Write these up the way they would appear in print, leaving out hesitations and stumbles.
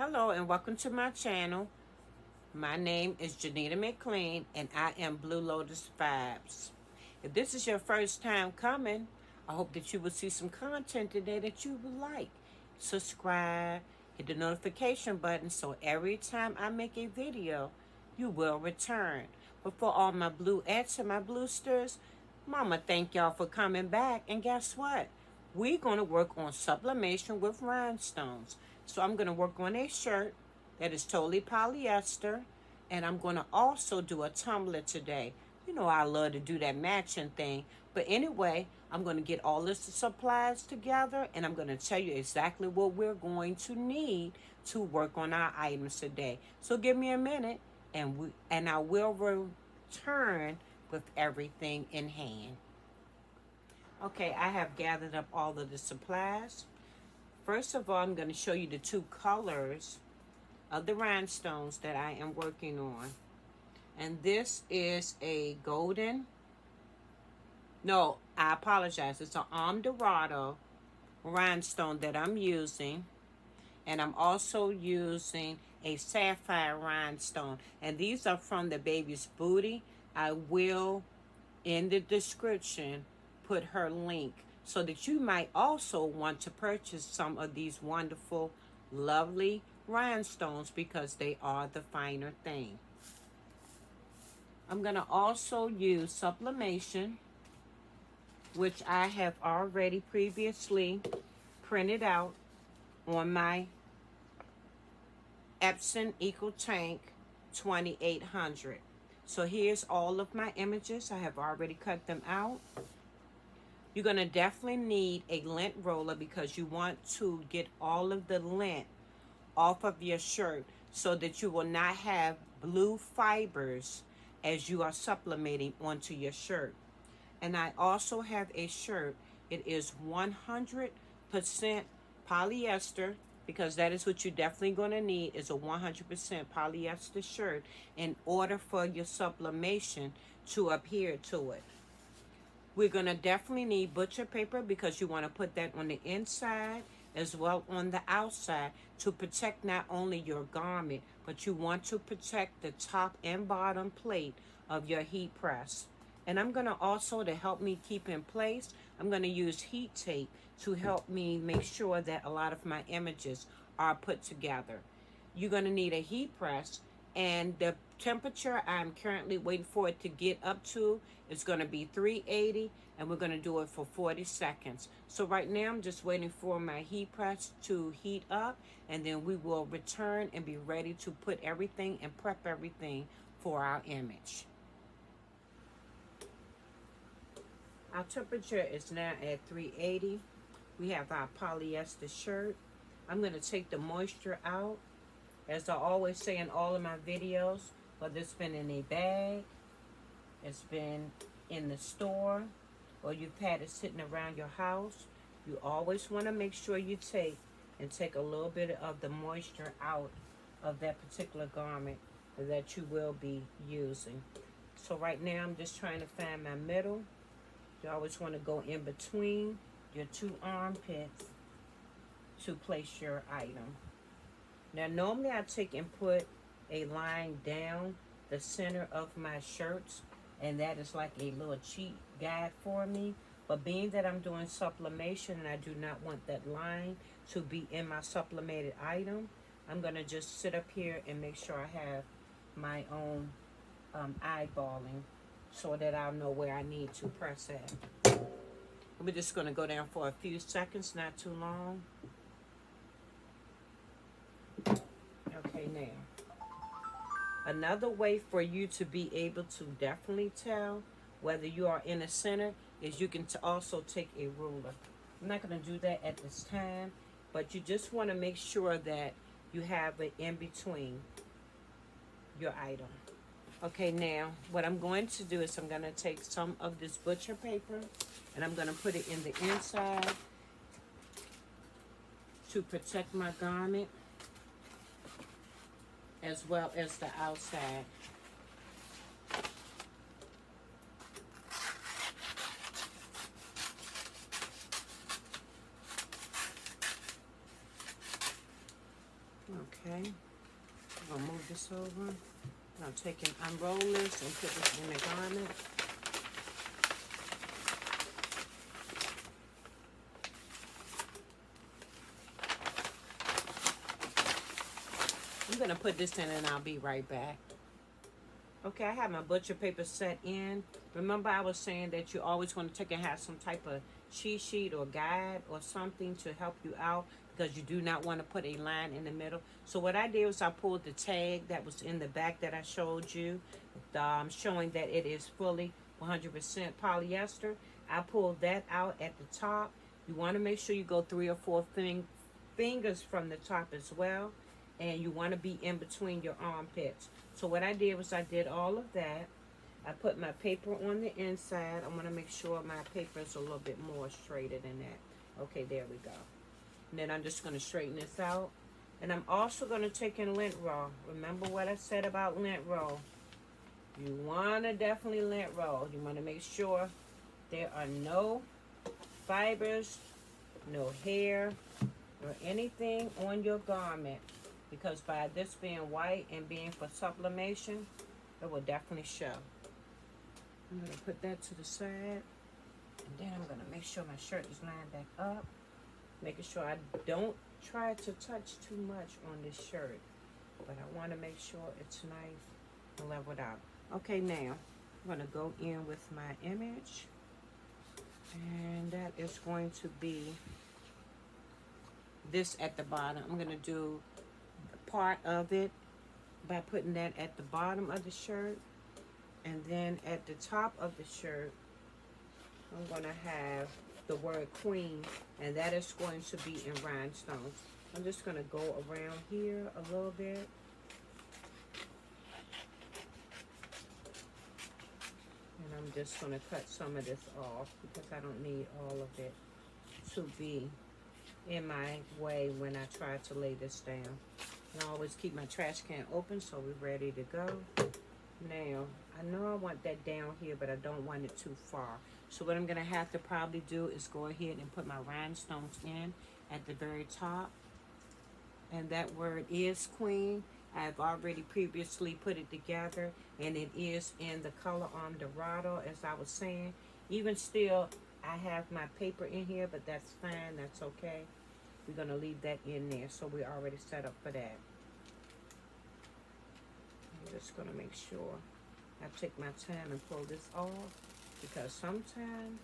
Hello and welcome to my channel. My name is Janita McLean and I am Blue Lotus Vibes. If this is your first time coming, I hope that you will see some content today that you would like. Subscribe, hit the notification button so every time I make a video, you will return. But for all my blueettes and my bluesters, Mama, thank y'all for coming back. And guess what? We're going to work on sublimation with rhinestones. So I'm going to work on a shirt that is totally polyester. And I'm going to also do a tumbler today. You know I love to do that matching thing. But anyway, I'm going to get all this supplies together. And I'm going to tell you exactly what we're going to need to work on our items today. So give me a minute and I will return with everything in hand. Okay, I have gathered up all of the supplies. First of all, I'm going to show you the two colors of the rhinestones that I am working on. And this is a golden, no, I apologize. It's an Dorado rhinestone that I'm using. And I'm also using a sapphire rhinestone. And these are from the baby's booty. I will, in the description, put her link so that you might also want to purchase some of these wonderful, lovely rhinestones because they are the finer thing. I'm going to also use Sublimation, which I have already previously printed out on my Epson ecotank 2800. So here's all of my images. I have already cut them out. You're going to definitely need a lint roller because you want to get all of the lint off of your shirt so that you will not have blue fibers as you are sublimating onto your shirt. And I also have a shirt. It is 100% polyester because that is what you're definitely going to need is a 100% polyester shirt in order for your sublimation to adhere to it. We're going to definitely need butcher paper because you want to put that on the inside as well on the outside to protect not only your garment, but you want to protect the top and bottom plate of your heat press. And I'm going to also, to help me keep in place, I'm going to use heat tape to help me make sure that a lot of my images are put together. You're going to need a heat press. And the temperature I'm currently waiting for it to get up to is going to be 380, and we're going to do it for 40 seconds. So right now I'm just waiting for my heat press to heat up, and then we will return and be ready to put everything and prep everything for our image. Our temperature is now at 380. We have our polyester shirt. I'm going to take the moisture out. As I always say in all of my videos, whether it's been in a bag, it's been in the store, or you've had it sitting around your house, you always want to make sure you take a little bit of the moisture out of that particular garment that you will be using. So right now I'm just trying to find my middle. You always want to go in between your two armpits to place your item. Now, normally I take and put a line down the center of my shirts, and that is like a little cheat guide for me. But being that I'm doing sublimation and I do not want that line to be in my sublimated item, I'm going to just sit up here and make sure I have my own eyeballing so that I'll know where I need to press at. We're just going to go down for a few seconds, not too long. Okay, now, another way for you to be able to definitely tell whether you are in the center is you can also take a ruler. I'm not going to do that at this time, but you just want to make sure that you have it in between your item. Okay, now, what I'm going to do is I'm going to take some of this butcher paper and I'm going to put it in the inside to protect my garment, as well as the outside. Okay. gonna move this over. I'm taking unroll this and put this in the garment. I'm gonna put this in and I'll be right back. Okay, I have my butcher paper set in. Remember I was saying that you always want to take and have some type of cheat sheet or guide or something to help you out, because you do not want to put a line in the middle. So what I did was I pulled the tag that was in the back that I showed you, showing that it is fully 100% polyester. I pulled that out at the top. You want to make sure you go 3 or 4 fingers from the top as well, and you want to be in between your armpits. So what I did was I did all of that. I put my paper on the inside. I want to make sure my paper is a little bit more straighter than that. Okay, there we go. And then I'm just going to straighten this out. And I'm also going to take in lint roll. Remember what I said about lint roll. You want to definitely lint roll. You want to make sure there are no fibers, no hair, or anything on your garment. Because by this being white and being for sublimation, it will definitely show. I'm going to put that to the side. And then I'm going to make sure my shirt is lined back up. Making sure I don't try to touch too much on this shirt. But I want to make sure it's nice and leveled out. Okay, now I'm going to go in with my image. And that is going to be this at the bottom. I'm going to do part of it by putting that at the bottom of the shirt, and then at the top of the shirt I'm going to have the word queen, and that is going to be in rhinestones. I'm just going to go around here a little bit, and I'm just going to cut some of this off because I don't need all of it to be in my way when I try to lay this down. And I always keep my trash can open so we're ready to go. Now, I know I want that down here, but I don't want it too far. So what I'm going to have to probably do is go ahead and put my rhinestones in at the very top. And that word is queen. I've already previously put it together, and it is in the color Dorado, as I was saying. Even still, I have my paper in here, but that's fine. That's okay. We're going to leave that in there, so we're already set up for that. I'm just going to make sure I take my time and pull this off, because sometimes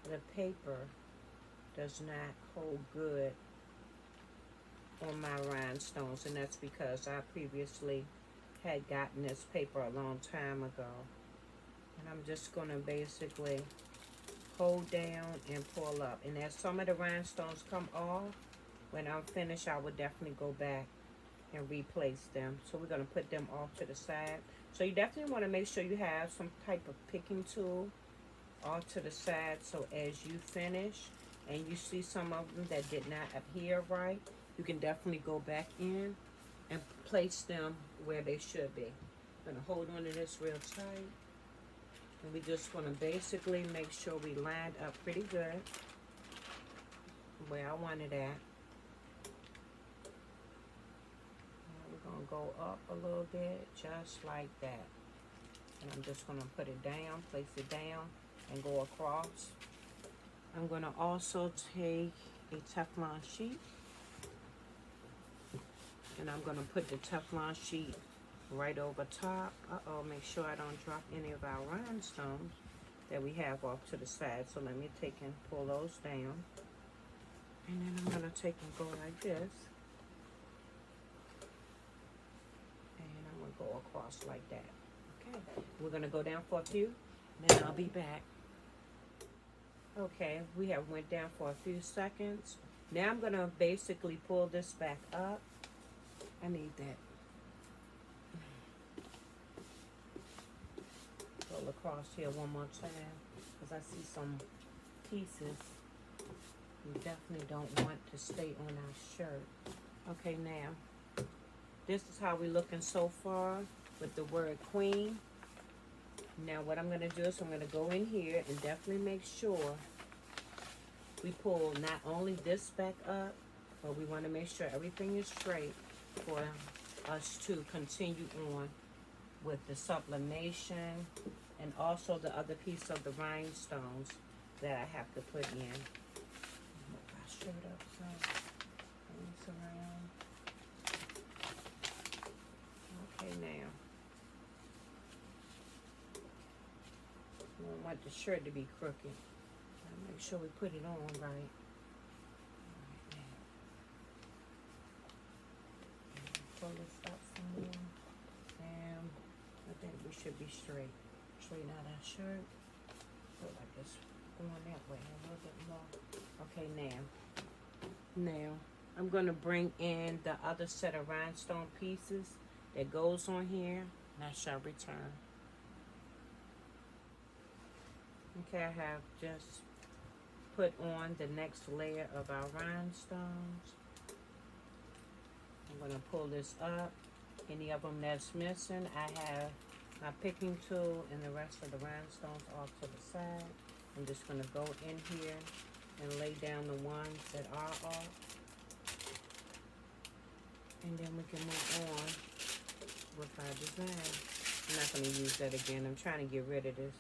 the paper does not hold good on my rhinestones, and that's because I previously had gotten this paper a long time ago. And I'm just going to basically hold down and pull up. And as some of the rhinestones come off, when I'm finished, I will definitely go back and replace them. So we're going to put them off to the side. So you definitely want to make sure you have some type of picking tool off to the side, so as you finish and you see some of them that did not adhere right, you can definitely go back in and place them where they should be. I'm going to hold on to this real tight. And we just want to basically make sure we lined up pretty good where I want it at. Now we're going to go up a little bit, just like that. And I'm just going to put it down, place it down, and go across. I'm going to also take a Teflon sheet. And I'm going to put the Teflon sheet right over top. Make sure I don't drop any of our rhinestones that we have off to the side. So let me take and pull those down. And then I'm going to take and go like this. And I'm going to go across like that. Okay, we're going to go down for a few, then I'll be back. Okay, we have went down for a few seconds. Now I'm going to basically pull this back up. I need that. Pull across here one more time, because I see some pieces we definitely don't want to stay on our shirt. Okay, now, this is how we're looking so far with the word queen. Now what I'm going to do is I'm going to go in here and definitely make sure we pull not only this back up, but we want to make sure everything is straight for us to continue on with the sublimation and also the other piece of the rhinestones that I have to put in. Move my shirt up some. Things around. Okay, now. We don't want the shirt to be crooked. Make sure we put it on right. Pull this up some more. And I think we should be straight. Straighten out our shirt. Look like it's going that way a little bit more. Okay, now I'm gonna bring in the other set of rhinestone pieces that goes on here, and I shall return. Okay, I have just put on the next layer of our rhinestones. I'm gonna pull this up. Any of them that's missing, I have my picking tool and the rest of the rhinestones off to the side. I'm just gonna go in here and lay down the ones that are off. And then we can move on with our design. I'm not gonna use that again. I'm trying to get rid of this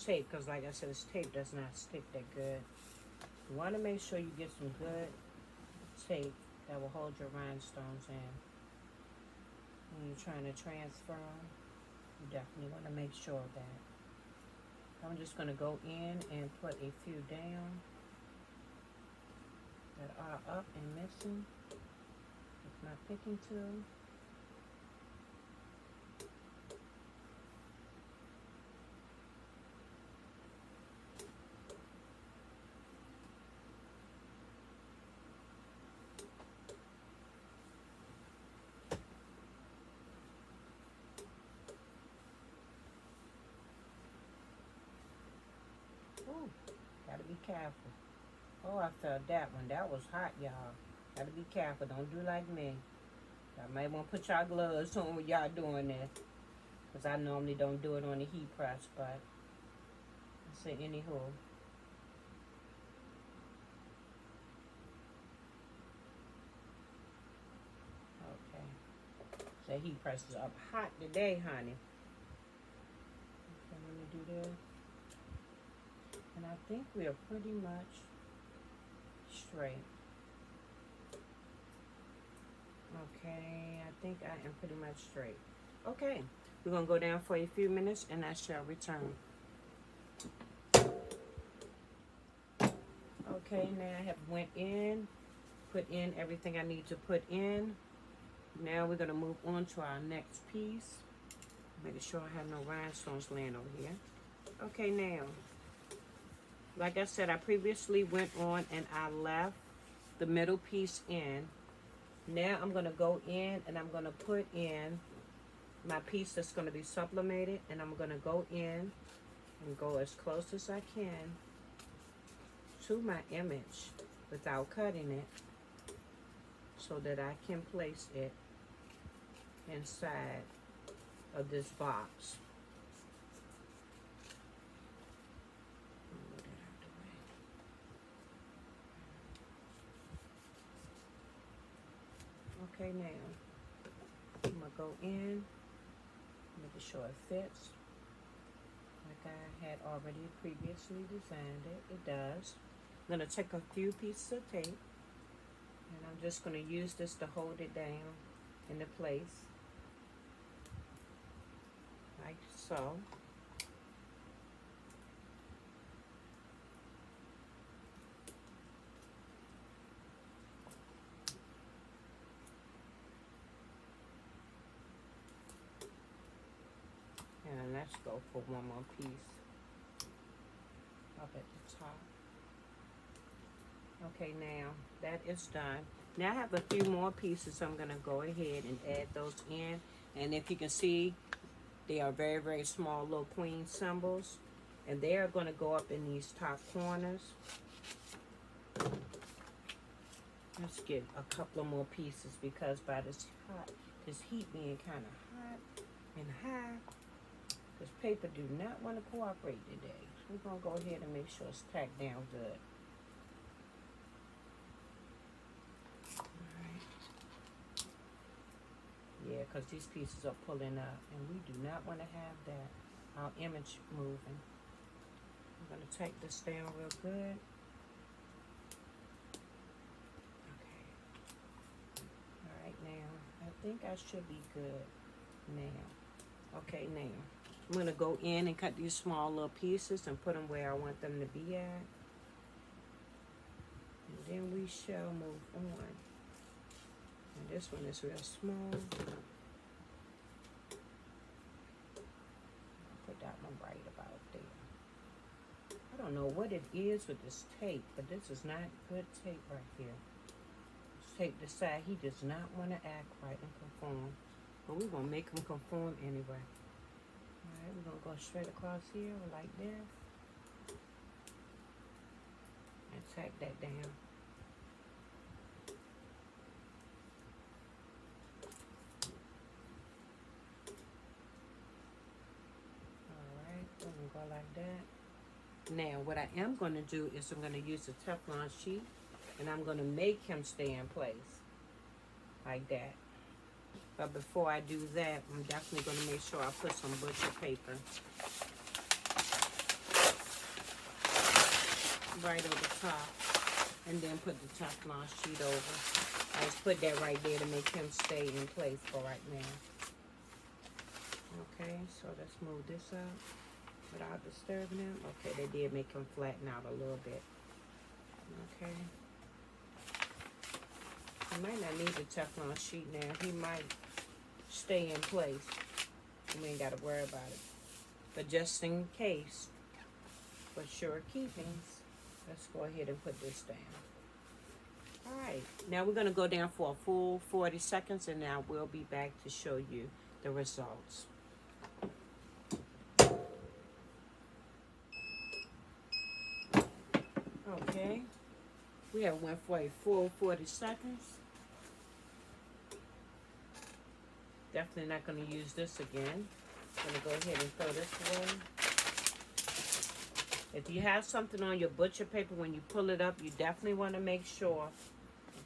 tape because like I said, this tape does not stick that good. You wanna make sure you get some good tape that will hold your rhinestones in. When you're trying to transfer them, you definitely want to make sure of that. I'm just going to go in and put a few down that are up and missing with my picking tool. Ooh, gotta be careful. Oh, I felt that one. That was hot, y'all. Gotta be careful. Don't do like me. Y'all might want to put y'all gloves on when y'all doing this. Because I normally don't do it on the heat press, but I say anywho. Okay. The heat press is up hot today, honey. Okay, let me do this. And I think we are pretty much straight. Okay, I think I am pretty much straight. Okay, we're gonna go down for a few minutes and I shall return. Okay, now I have went in, put in everything I need to put in. Now we're gonna move on to our next piece. Making sure I have no rhinestones laying over here. Okay, now, like I said, I previously went on and I left the middle piece in. Now I'm going to go in and I'm going to put in my piece that's going to be sublimated, and I'm going to go in and go as close as I can to my image without cutting it so that I can place it inside of this box. Okay, now I'm gonna go in, making sure it fits like I had already previously designed it. It does. I'm gonna take a few pieces of tape and I'm just gonna use this to hold it down into place, like so. And let's go for one more piece up at the top. Okay, now that is done. Now I have a few more pieces, so I'm gonna go ahead and add those in. And if you can see, they are very, very small little queen symbols. And they are gonna go up in these top corners. Let's get a couple of more pieces because by this heat being kind of hot and high, this paper do not want to cooperate today. We're going to go ahead and make sure it's tacked down good. Alright. there because these pieces are pulling up, and we do not want to have that, our image moving. I'm going to take this down real good. Okay. All right, now, I think I should be good now. Okay, now, I'm going to go in and cut these small little pieces and put them where I want them to be at. And then we shall move on. And this one is real small. I'll put that one right about there. I don't know what it is with this tape, but this is not good tape right here. This tape decide he does not want to act right and conform. But we're going to make him conform anyway. Alright, we're going to go straight across here like this. And tack that down. Alright, we're going to go like that. Now, what I am going to do is I'm going to use a Teflon sheet. And I'm going to make him stay in place. Like that. But before I do that, I'm definitely going to make sure I put some butcher paper right over top, and then put the Teflon sheet over. I just put that right there to make him stay in place for right now. Okay, so let's move this up without disturbing him. Okay, they did make him flatten out a little bit. Okay. He might not need the Teflon sheet now. He might stay in place. We ain't got to worry about it. But just in case, for sure keepings, let's go ahead and put this down. Alright, now we're going to go down for a full 40 seconds, and now we'll be back to show you the results. Okay, we have went for a full 40 seconds. Definitely not going to use this again. I'm going to go ahead and throw this away. If you have something on your butcher paper, when you pull it up, you definitely want to make sure.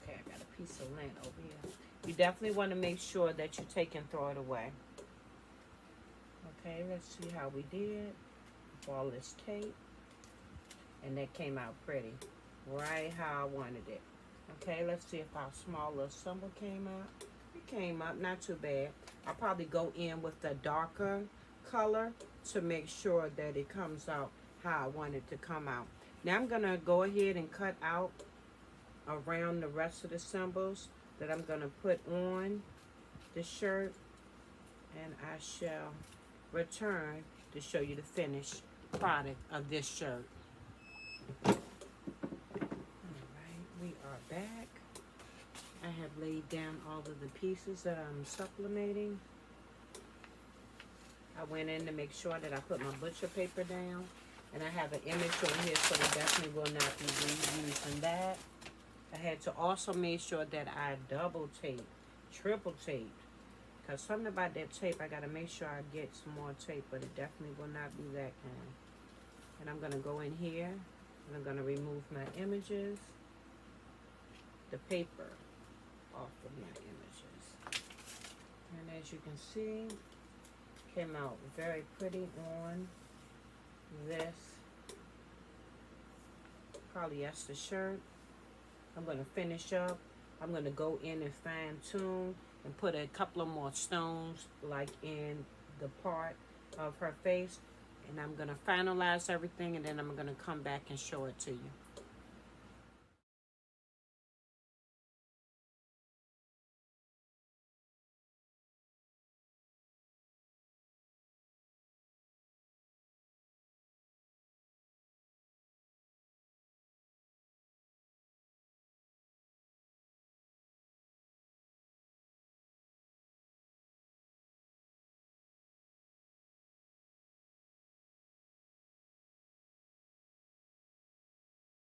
Okay, I got a piece of lint over here. You definitely want to make sure that you take and throw it away. Okay, let's see how we did with all this tape. And that came out pretty. Right how I wanted it. Okay, let's see if our small little symbol came out. Came up not too bad. I'll probably go in with the darker color to make sure that it comes out how I want it to come out. Now I'm gonna go ahead and cut out around the rest of the symbols that I'm gonna put on the shirt, and I shall return to show you the finished product of this shirt. Alright, we are back. I have laid down all of the pieces that I'm sublimating. I went in to make sure that I put my butcher paper down. And I have an image on here, so we definitely will not be reusing that. I had to also make sure that I double taped, triple taped. Because something about that tape, I got to make sure I get some more tape, but it definitely will not be that kind. And I'm going to go in here, and I'm going to remove my images, the paper off of my images. And as you can see, came out very pretty on this polyester shirt. I'm going to finish up. I'm going to go in and fine tune and put a couple of more stones like in the part of her face. And I'm going to finalize everything, and then I'm going to come back and show it to you.